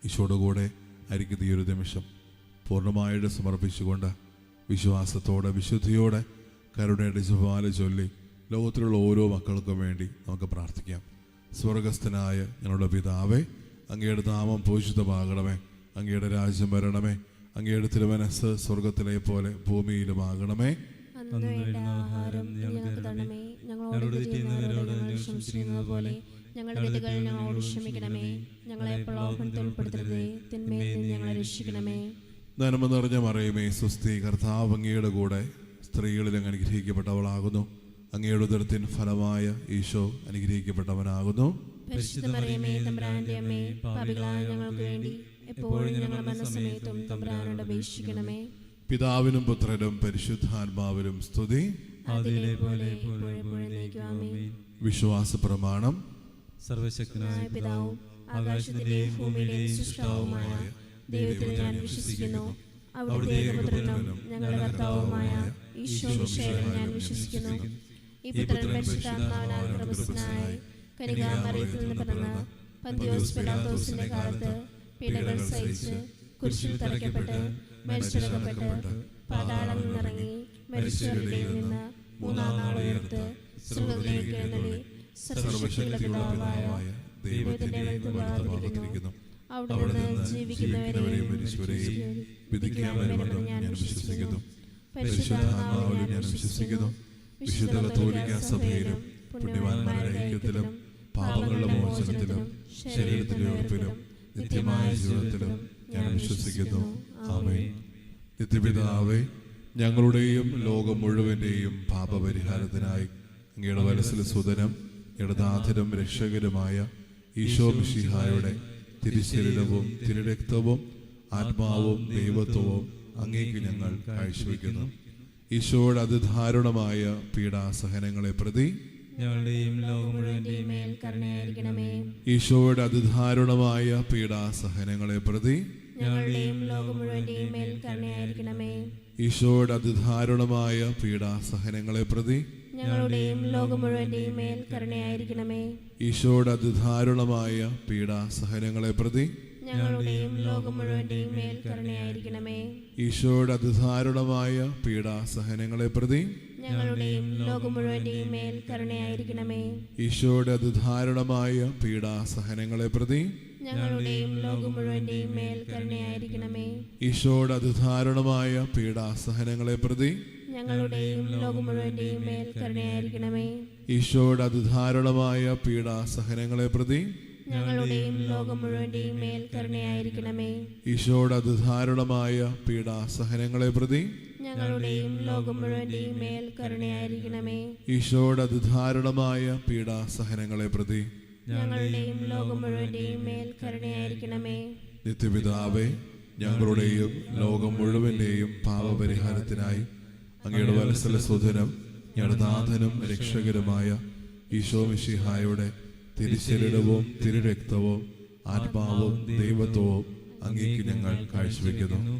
ഈശോടുകൂടെ ആയിരിക്കുന്ന ഈ ഒരു നിമിഷം പൂർണ്ണമായിട്ട് സമർപ്പിച്ചുകൊണ്ട് വിശ്വാസത്തോടെ വിശുദ്ധിയോടെ കരുണയുടെ ജപമാല ചൊല്ലി ലോകത്തിലുള്ള ഓരോ മക്കൾക്കും വേണ്ടി നമുക്ക് പ്രാർത്ഥിക്കാം. സ്വർഗസ്ഥനായ ഞങ്ങളുടെ പിതാവേ, അങ്ങയുടെ നാമം പൂജിതമാകണമേ, അങ്ങയുടെ രാജ്യം വരണമേ, അങ്ങയുടെ തിരുമനസ്സ് സ്വർഗത്തിലെ പോലെ ഭൂമിയിലുമാകണമേ. ഞങ്ങളുടെ തെറ്റുകൾ ഞങ്ങളോട് ക്ഷമിക്കണമേ, ഞങ്ങളെ പ്രലോഭനത്തിൽ ഉൾപ്പെടുത്തരുതേ, തിന്മയിൽ നിന്ന് ഞങ്ങളെ രക്ഷിക്കണമേ. നന്മ നിറഞ്ഞ മറിയമേ, സ്വസ്തി, കർത്താവ് അങ്ങയുടെ കൂടെ സ്ത്രീകളിൽ അങ്ങ് അനുഗ്രഹിക്കപ്പെട്ടവളാകുന്നു. അങ്ങയുടെ ഉദരത്തിൻ ഫലമായ ഈശോ അനുഗ്രഹിക്കപ്പെട്ടവനാകുന്നു. പരിശുദ്ധ മറിയമേ, തമ്പുരാന്റെ അമ്മേ, പാപികളായ ഞങ്ങൾക്ക് വേണ്ടി എപ്പോഴും ഞങ്ങളുടെ മരണസമയത്തും തമ്പുരാനോട് അപേക്ഷിക്കണമേ. പിതാവിനും പുത്രനും പരിശുദ്ധാത്മാവിനും സ്തുതി. അതിലെ പോലെ എപ്പോഴും ആമേൻ. വിശ്വാസ പ്രമാണം. സർവശക്തനായ പിതാവും ആകാശത്തിന്റെയും ഭൂമിയുടെയും സൃഷ്ടാവുമായ ദൈവത്തിൽ ഞാൻ വിശ്വസിക്കുന്നു. അവിടുത്തെ പുത്രനും ഞങ്ങളുടെ കർത്താവുമായ ഈശോ മിശിഹായിൽ ഞാൻ വിശ്വസിക്കുന്നു. ഈ പുത്രൻ പരിശുദ്ധാത്മാവിനാൽ ഗർഭസ്ഥനായി കന്യകാമറിയത്തിൽ നിന്ന് പിറന്ന് പന്തിയോസ് പിലാത്തോസിന്റെ കാലത്ത് പീഡകൾ സഹിച്ച് കുരിശിൽ തറയ്ക്കപ്പെട്ട് മരിച്ചടക്കപ്പെട്ട് പാതാളം നിന്നിറങ്ങി മരിച്ചവരുടെ നിന്ന് മൂന്നാം നാൾ ഉയർത്ത് സ്വർഗ്ഗത്തിലേക്ക് എഴുന്നള്ളി സർവ്വശക്തിയുള്ള പിതാവായ ദൈവത്തിന്റെ വലത്തുഭാഗത്തിരിക്കുന്നു. അവിടുന്ന് ജീവിക്കുന്നവരെയും മരിച്ചവരെയും വിധിക്കാമെന്ന് ഞാൻ വിശ്വസിക്കുന്നു. പരിശുദ്ധാത്മാവിലും ഞാൻ വിശ്വസിക്കുന്നു. വിശുദ്ധ കത്തോലിക്ക സഭയിലും പുണ്യവാന്മാരുടെ ഐക്യത്തിലും പാപങ്ങളുടെ മോചനത്തിലും ശരീരത്തിന്റെ ഉറപ്പിലും നിത്യമായ ജീവിതത്തിലും ഞാൻ വിശ്വസിക്കുന്നു. ആമേൻ. നിത്യപിതാവേ, ഞങ്ങളുടെയും ലോകം മുഴുവന്റെയും പാപപരിഹാരത്തിനായി അങ്ങയുടെ വലസിലെ സുതനും ഇടനാഥനും രക്ഷകരുമായ ഈശോ മിശിഹായുടെ തിരുശരീരവും തിരുരക്തവും ആത്മാവും ദൈവത്വവും അങ്ങേക്ക് ഞങ്ങൾ കാഴ്ചവെക്കുന്നു. ഈശോയുടെ അതിദാരുണമായ പീഡാസഹനങ്ങളെ പ്രതി ഞങ്ങളുടെയും ലോകം മുഴുവന്റെയും മേൽ കരുണയായിരിക്കണമേ. ഈശോയുടെ അതിദാരുണമായ പീഡാസഹനങ്ങളെ പ്രതി ഞങ്ങളുടെയും ലോകം മുഴുവന്റെയും മേൽ കരുണയായിരിക്കണമേ. ഈശോയുടെ അതിദാരുണമായ പീഡാസഹനങ്ങളെ പ്രതി ഞങ്ങളുടെയും ലോകം മുഴുവന്റെയും മേൽ കരുണയായിരിക്കണമേ. ഈശോയുടെ അതിദാരുണമായ പീഡാസഹനങ്ങളെ പ്രതി ഞങ്ങളുടെയും ലോകം മുഴുവന്റെയും മേൽ കരുണയായിരിക്കണമേ. ഈശോയുടെ അതിദാരുണമായ പീഡാസഹനങ്ങളെ പ്രതി ഞങ്ങളുടെയും ലോകം മുഴുവന്റെയും മേൽ കരുണയായിരിക്കണമേ. ഈശോയുടെ അതിദാരുണമായ പീഡാസഹനങ്ങളെ പ്രതി ഞങ്ങളുടെയും ലോകം മുഴുവന്റെയും മേൽ കരുണയായിരിക്കണമേ. ഈശോയുടെ അതിദാരുണമായ പീഡാസഹനങ്ങളെ പ്രതി ഞങ്ങളുടെയും ലോകം മുഴുവന്റെയും മേൽ കരുണയായിരിക്കണമേ. ഈശോയുടെ അതിദാരുണമായ പീഡാസഹനങ്ങളെ പ്രതി ഞങ്ങളുടെയും ലോകം മുഴുവന്റെയും മേൽ കരുണയായിരിക്കണമേ. ഈശോയുടെ അതിദാരുണമായ പീഡാസഹനങ്ങളെ പ്രതി ഞങ്ങളുടെയും ലോകം മുഴുവന്റെയും മേൽ കരുണയായിരിക്കണമേ. ഈശോയുടെ അതിദാരുണമായ പീഡാസഹനങ്ങളെ പ്രതി ഞങ്ങളുടെയും ലോകം മുഴുവന്റെയും മേൽ കരുണയായിരിക്കണമേ. നിത്യപിതാവേ, ഞങ്ങളുടെയും ലോകം മുഴുവന്റെയും പാപപരിഹാരത്തിനായി അങ്ങയുടെ വത്സല സുധനം ഞങ്ങളുടെ നാഥനും രക്ഷകരുമായ ഈശോ മിശിഹായുടെ തിരുശരീരവും തിരുരക്തവും ആത്മാവും ദൈവത്വവും അങ്ങേക്ക് ഞങ്ങൾ കാഴ്ചവെക്കുന്നു.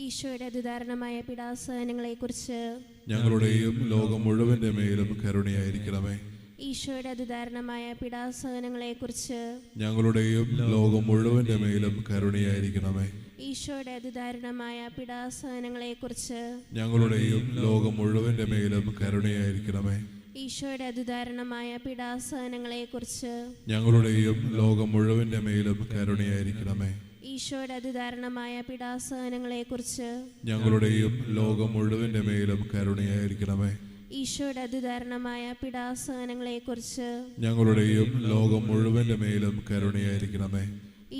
ഈശോയുടെ അതിദാരുണമായ പീഡാസഹനങ്ങളെ കുറിച്ച് ഞങ്ങളുടെയും ലോകം മുഴുവന്റെ മേലും കരുണയായിരിക്കണമേ. ഈശോയുടെ അതിദാരുണമായ പീഡാസഹനങ്ങളെ കുറിച്ച് ഞങ്ങളുടെയും ലോകം മുഴുവന്റെ മേലും കരുണയായിരിക്കണമേ. ഈശോയുടെ അതിദാരുണമായ പീഡാസഹനങ്ങളെ കുറിച്ച് ഞങ്ങളുടെയും ലോകം മുഴുവന്റെ മേലും കരുണയായിരിക്കണമേ. ഈശോയുടെ അതിദാരുണമായ പീഡാസഹനങ്ങളെ കുറിച്ച് ഞങ്ങളുടെയും ലോകം മുഴുവന്റെ മേലും കരുണയായിരിക്കണമേ. ഈശോയുടെ അതിദാരുണമായ പീഡാസഹനങ്ങളെ കുറിച്ച് ഞങ്ങളുടെയും ലോകം മുഴുവന്റെ മേലും കരുണയായിരിക്കണമേ. ഈശോയുടെ അതിദാരുണമായ പീഡാസഹനങ്ങളെ കുറിച്ച് ഞങ്ങളുടെയും ലോകം മുഴുവന്റെ മേലും കരുണയായിരിക്കണമേ.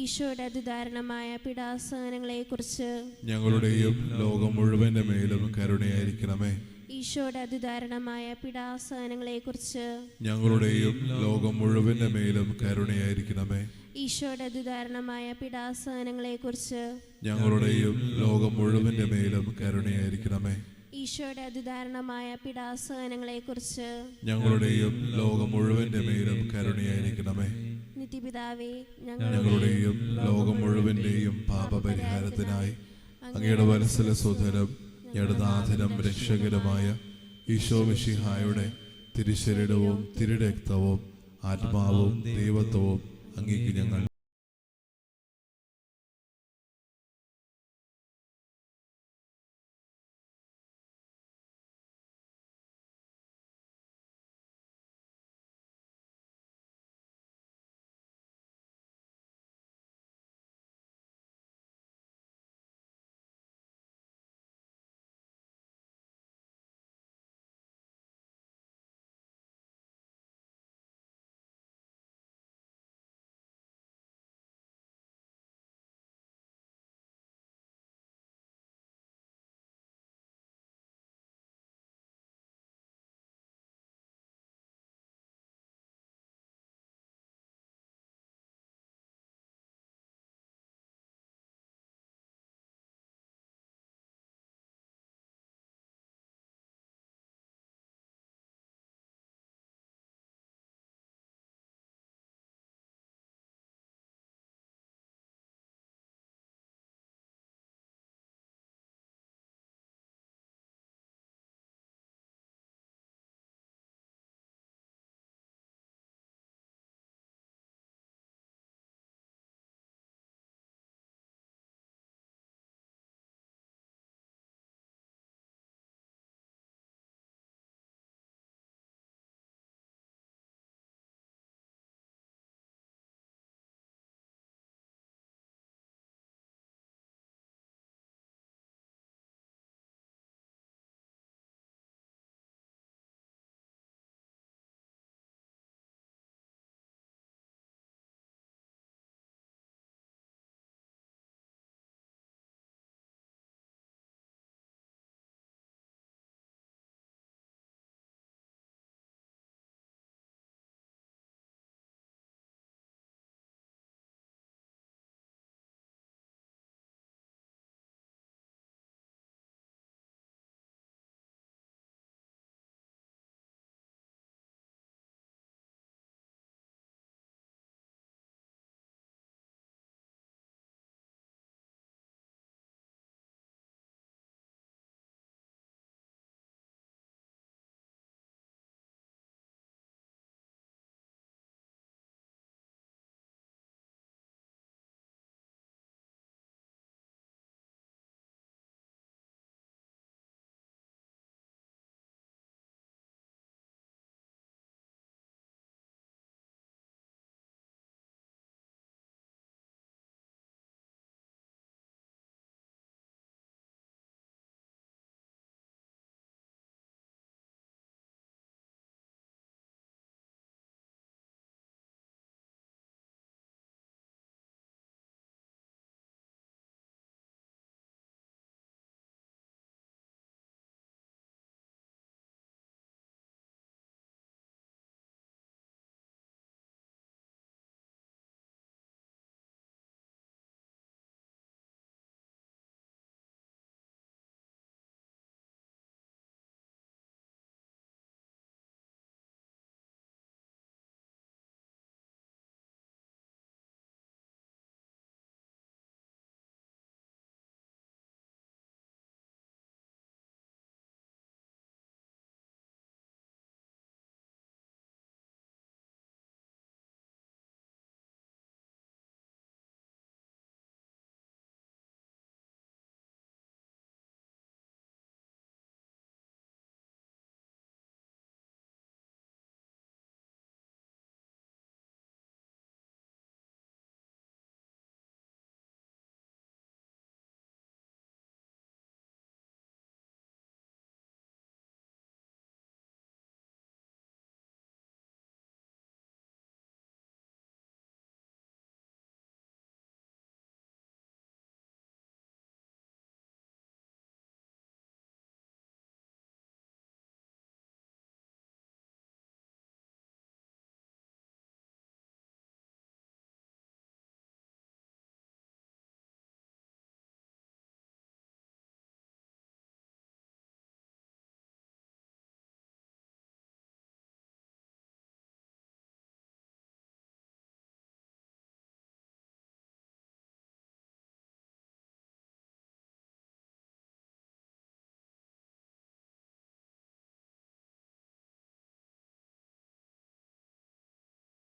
ഈശോയുടെ അതിദാരുണമായ പീഡാസഹനങ്ങളെ കുറിച്ച് ഞങ്ങളുടെയും ലോകം മുഴുവന്റെ മേലും കരുണയായിരിക്കണമേ. ഈശോയുടെ അതിദാരുണമായ പീഡാസഹനങ്ങളെ കുറിച്ച് ഞങ്ങളുടെയും ലോകം മുഴുവന്റെ മേലും കരുണയായിരിക്കണമേ. ഈശോയുടെ അതിദാരുണമായ പീഡാസഹനങ്ങളെ കുറിച്ച് ഞങ്ങളുടെയും ലോകം മുഴുവന്റെ മേലും കരുണയായിരിക്കണമേ. ഈശോയുടെ അതിദാരുണമായ പീഡാസഹനങ്ങളെ കുറിച്ച് ഞങ്ങളുടെയും ലോകം മുഴുവന്റെ മേലും കരുണയായിരിക്കണമേ. നിത്യപിതാവേ, ഞങ്ങളുടെയും ലോകം മുഴുവന്റെയും പാപപരിഹാരത്തിനായി അങ്ങയുടെ വത്സല സുധനം ഞങ്ങളുടെ നാഥനും രക്ഷകരുമായ ഈശോ മിശിഹായുടെ തിരുശരീരവും തിരുരക്തവും ആത്മാവും ദൈവത്വവും അങ്ങേക്ക് ഞങ്ങൾ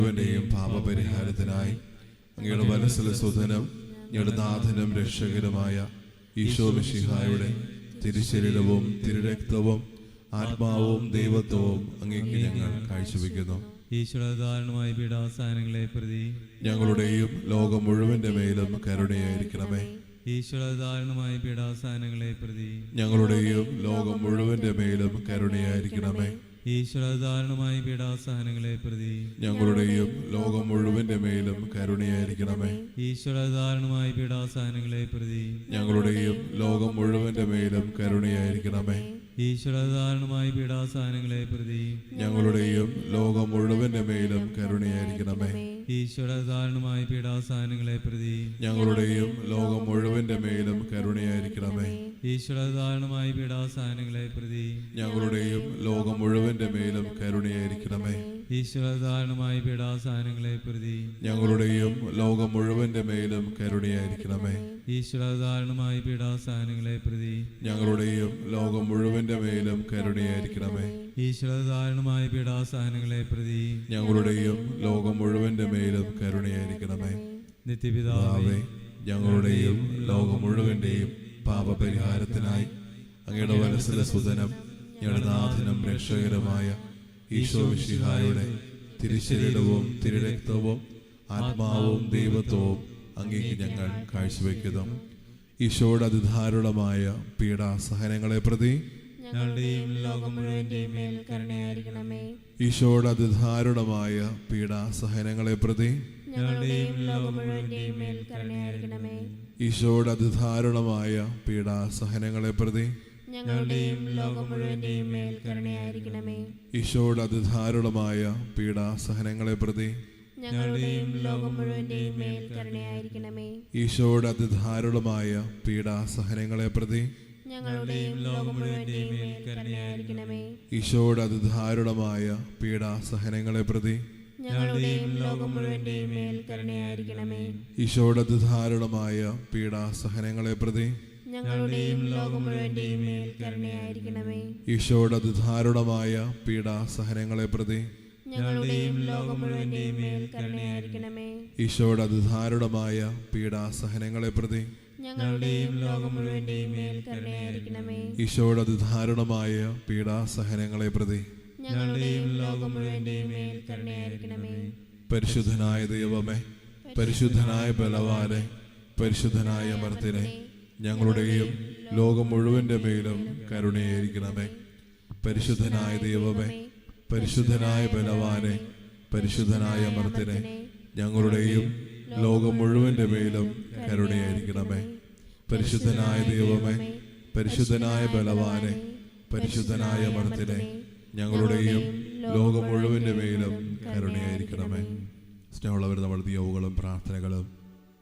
യും പാപപരിഹാരത്തിനായി അങ്ങയുടെ വലസല സുധനം ഞങ്ങളുടെ നാഥനും രക്ഷകരുമായ ഈശോ മിശിഹായുടെ തിരുശരീരവും തിരുരക്തവും ആത്മാവും ദൈവത്വവും അങ്ങേക്ക് ഞങ്ങൾ കാഴ്ചവെക്കുന്നു. ഈശ്വരധാരണമായ പീഡാസഹനങ്ങളെ പ്രതി ഞങ്ങളുടെയും ലോകം മുഴുവന്റെ മേലും കരുണയായിരിക്കണമേ. ഈശ്വരധാരണമായ പീഡാസഹനങ്ങളെ പ്രതി ഞങ്ങളുടെയും ലോകം മുഴുവന്റെ മേലും കരുണയായിരിക്കണമേ. ഈശ്വരധാരണമായ പീഡാസഹനങ്ങളെ പ്രതി ഞങ്ങളുടെയും ലോകം മുഴുവന്റെ മേലും കരുണയായിരിക്കണമേ. ഈശ്വരധാരണമായ പീഡാസഹനങ്ങളെ പ്രതി ഞങ്ങളുടെയും ലോകം മുഴുവന്റെ മേലും കരുണയായിരിക്കണമേ. ഈശ്വരധാരണമായ പീഡാസഹനങ്ങളെ പ്രതി ഞങ്ങളുടെയും ലോകം മുഴുവന്റെ മേലും കരുണയായിരിക്കണമേ. ഈശ്വരധാരണമായ പീഡാസഹനങ്ങളെ പ്രതി ഞങ്ങളുടെയും ലോകം മുഴുവന്റെ മേലും കരുണയായിരിക്കണമേ. ഈശ്വരധാരണമായ പീഡാസഹനങ്ങളെ പ്രതി ഞങ്ങളുടെയും ലോകം മുഴുവന്റെ മേലും കരുണയായിരിക്കണമേ. ഈശ്വരധാരണമായ പീഡാസഹനങ്ങളെ പ്രതി ഞങ്ങളുടെയും ലോകം മുഴുവന്റെ മേലും കരുണയായിരിക്കണമേ. ഈശ്വരധാരണമായ പീഡാസഹനങ്ങളെ പ്രതി ഞങ്ങളുടെയും ലോകം മുഴുവന്റെ മേലും കരുണയായിരിക്കണമേ. ഈശ്വരധാരണമായ പീഡാസഹനങ്ങളെ പ്രതി ഞങ്ങളുടെയും ലോകം മുഴുവന്റെ മേലും കരുണയായിരിക്കണമേ. നിത്യപിതാവേ, ഞങ്ങളുടെയും ലോകം മുഴുവന്റെയും പാപപരിഹാരത്തിനായി അങ്ങയുടെ വലസല സുധനം ഞങ്ങളുടെ നാഥനും രക്ഷകരുമായ ഈശോ മിശിഹായുടെ തിരുശരീരവും തിരുരക്തവും ആത്മാവും ദൈവത്വവും അങ്ങേക്ക് ഞങ്ങൾ കാഴ്ചവെക്കുന്നു. ഈശോയുടെ അതിദാരുണമായ പീഡാസഹനങ്ങളെ പ്രതി ഞങ്ങളുടെയും ലോകം മുഴുവന്റെയും മേൽ കരുണയായിരിക്കണമേ. ഈശോയുടെ അതിദാരുണമായ പീഡാസഹനങ്ങളെ പ്രതി ഞങ്ങളുടെയും ലോകം മുഴുവന്റെയും മേൽ കരുണയായിരിക്കണമേ. ഈശോയുടെ അതിദാരുണമായ പീഡാസഹനങ്ങളെ പ്രതി ഞങ്ങളുടെയും ലോകം മുഴുവന്റെയും മേൽ കരുണയായിരിക്കണമേ. ഈശോയുടെ അതിദാരുണമായ പീഡാസഹനങ്ങളെ പ്രതി ഞങ്ങളുടെയും ലോകം മുഴുവന്റെയും മേൽ കരുണയായിരിക്കണമേ. ഈശോയുടെ അതിദാരുണമായ പീഡാസഹനങ്ങളെ പ്രതി ഞങ്ങളുടെയും ലോകം മുഴുവന്റെയും മേൽ കരുണയായിരിക്കണമേ. ഈശോയുടെ അതിദാരുണമായ പീഡാസഹനങ്ങളെ പ്രതി ഞങ്ങളുടെയും ലോകം മുഴുവന്റെയും മേൽ കരുണയായിരിക്കണമേ. ഈശോയുടെ അതിദാരുണമായ പീഡാസഹനങ്ങളെ പ്രതി ഞങ്ങളുടെയും ലോകം മുഴുവന്റെയും മേൽ കരുണയായിരിക്കണമേ. ഈശോയുടെ അതിദാരുണമായ പീഡാസഹനങ്ങളെ പ്രതി ഞങ്ങളുടെയും ലോകം മുഴുവന്റെയും മേൽ കരുണയായിരിക്കണമേ. ഈശോയുടെ അതിദാരുണമായ പീഡാസഹനങ്ങളെ പ്രതി ഞങ്ങളുടെയും ലോകം മുഴുവന്റെയും മേൽ കരുണയായിരിക്കണമേ. ഈശോയുടെ അതിദാരുണമായ പീഡാസഹനങ്ങളെ പ്രതി ഞങ്ങളുടെയും ലോകം മുഴുവന്റെയും മേൽ കരുണയായിരിക്കണമേ. പരിശുദ്ധനായ ദൈവമേ, പരിശുദ്ധനായ ബലവാനെ, പരിശുദ്ധനായ അമർത്തിനെ, ഞങ്ങളുടെയും ലോകം മുഴുവന്റെ മേലും കരുണയായിരിക്കണമേ. പരിശുദ്ധനായ ദൈവമേ, പരിശുദ്ധനായ ബലവാനെ, പരിശുദ്ധനായ അമർത്തിനെ, ഞങ്ങളുടെയും ലോകം മുഴുവന്റെ മേലും കരുണയായിരിക്കണമേ. പരിശുദ്ധനായ ദൈവമേ, പരിശുദ്ധനായ ബലവാനെ, പരിശുദ്ധനായ അമർത്തിനെ, ഞങ്ങളുടെയും ലോകം മുഴുവന്റെ മേലും കരുണയായിരിക്കണമേ. സ്നേഹമുള്ളവർ, നമ്മൾ ദിയവുകളും പ്രാർത്ഥനകളും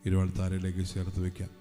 ഇരുവൾത്താരിലേക്ക് ചേർത്ത് വയ്ക്കാം.